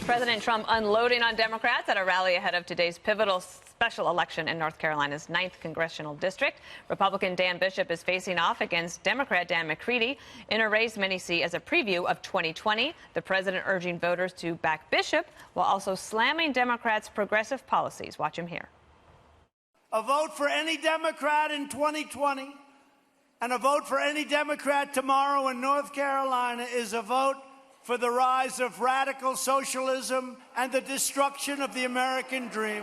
President Trump unloading on Democrats at a rally ahead of today's pivotal special election in North Carolina's 9th congressional district. Republican Dan Bishop is facing off against Democrat Dan McCready in a race many see as a preview of 2020. The president urging voters to back Bishop while also slamming Democrats' progressive policies. Watch him here. A vote for any Democrat in 2020 and a vote for any Democrat tomorrow in North Carolina is a vote for the rise of radical socialism and the destruction of the American dream.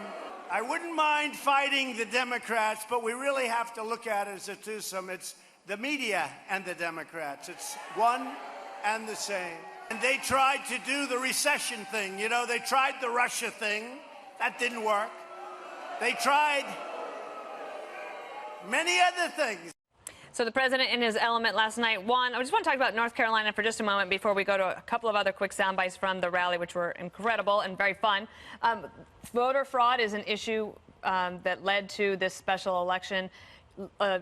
I wouldn't mind fighting the Democrats, but we really have to look at it as a twosome. It's the media and the Democrats. It's one and the same. And they tried to do the recession thing. You know, they tried the Russia thing. That didn't work. They tried many other things. So the president in his element last night. I just want to talk about North Carolina for just a moment before we go to a couple of other quick sound bites from the rally, which were incredible and very fun. Voter fraud is an issue that led to this special election.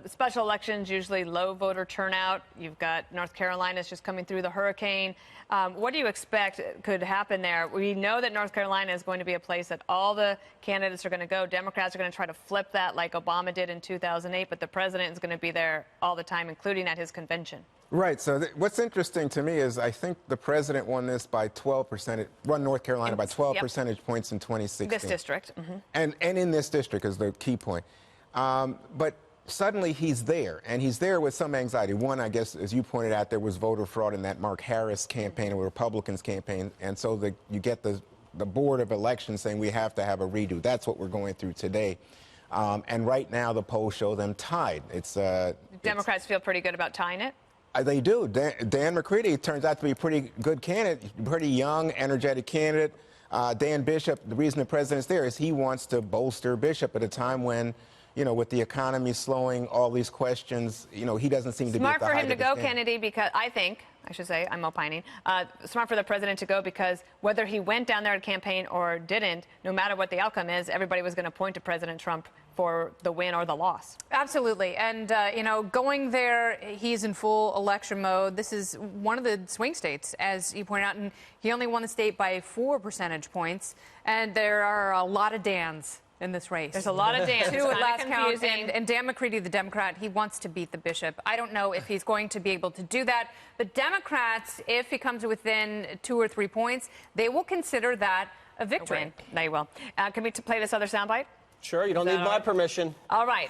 Special elections, usually low voter turnout. You've got North Carolina's just coming through the hurricane. What do you expect could happen there? We know that North Carolina is going to be a place that all the candidates are going to go. Democrats are going to try to flip that like Obama did in 2008, but the president is going to be there all the time, including at his convention. Right. So what's interesting to me is I think the president won this by 12%, won North Carolina by 12 percentage points in 2016. This district. Mm-hmm. And in this district is the key point. But suddenly he's there, and he's there with some anxiety. One, I guess, as you pointed out, there was voter fraud in that Mark Harris campaign, or Republicans campaign, and so you get the Board of Elections saying we have to have a redo. That's what we're going through today. And right now the polls show them tied. Democrats feel pretty good about tying it? They do. Dan McCready turns out to be a pretty good candidate, pretty young, energetic candidate. Dan Bishop, the reason the president's there is he wants to bolster Bishop at a time when, you know, with the economy slowing, all these questions, you know, he doesn't seem to be at the height of his game. Smart for him to go, Kennedy, because I should say, I'm opining, smart for the president to go because whether he went down there to campaign or didn't, no matter what the outcome is, everybody was going to point to President Trump for the win or the loss. Absolutely. And, you know, going there, he's in full election mode. This is one of the swing states, as you point out, and he only won the state by 4 percentage points. And there are a lot of Dans in this race. There's a lot of Dans. Two at last count. And Dan McCready, the Democrat, he wants to beat the Bishop. I don't know if he's going to be able to do that. But Democrats, if he comes within 2 or 3 points, they will consider that a victory. They will. Can we play this other soundbite? Sure, you don't need my permission. All right.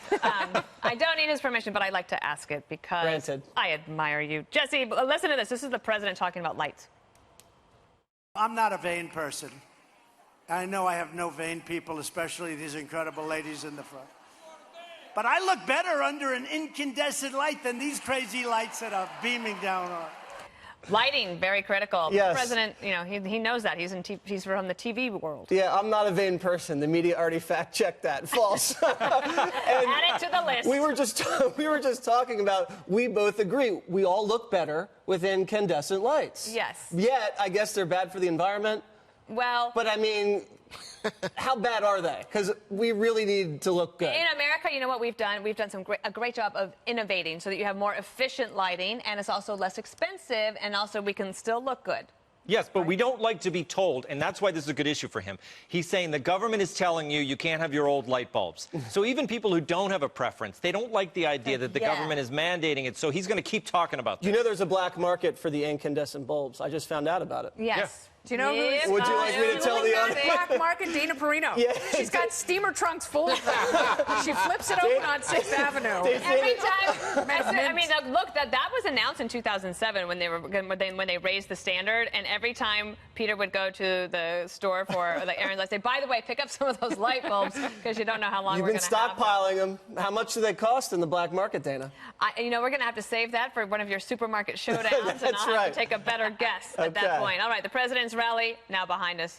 I don't need his permission, but I like to ask it because Granted. I admire you. Jesse, listen to this. This is the president talking about lights. I'm not a vain person. I know I have no vain people, especially these incredible ladies in the front. But I look better under an incandescent light than these crazy lights that are beaming down on. Lighting, very critical. Yes. The president, you know, he knows that. He's from the TV world. Yeah, I'm not a vain person. The media already fact-checked that. False. Add it to the list. We were just talking about, we both agree, we all look better with incandescent lights. Yes. Yet, I guess they're bad for the environment. Well, but I mean, how bad are they? Because we really need to look good. In America, you know what we've done? We've done a great job of innovating so that you have more efficient lighting, and it's also less expensive, and also we can still look good. Yes, but we don't like to be told, and that's why this is a good issue for him. He's saying the government is telling you can't have your old light bulbs. So even people who don't have a preference, they don't like the idea that the government is mandating it, so he's going to keep talking about this. You know there's a black market for the incandescent bulbs. I just found out about it. Yes. Yeah. Do you know who's... Would you like me to tell the audience? Black market, Dana Perino. Yeah. She's got steamer trunks full of them. She flips it open on 6th Avenue. Every time, I mean, look, that was announced in 2007 when they raised the standard, and every time Peter would go to the store for the errands, I'd say, by the way, pick up some of those light bulbs because you don't know how long we're going to have them. You've been stockpiling them. How much do they cost in the black market, Dana? You know, we're going to have to save that for one of your supermarket showdowns, and I'll have to take a better guess at that point. All right, the president's rally now behind us.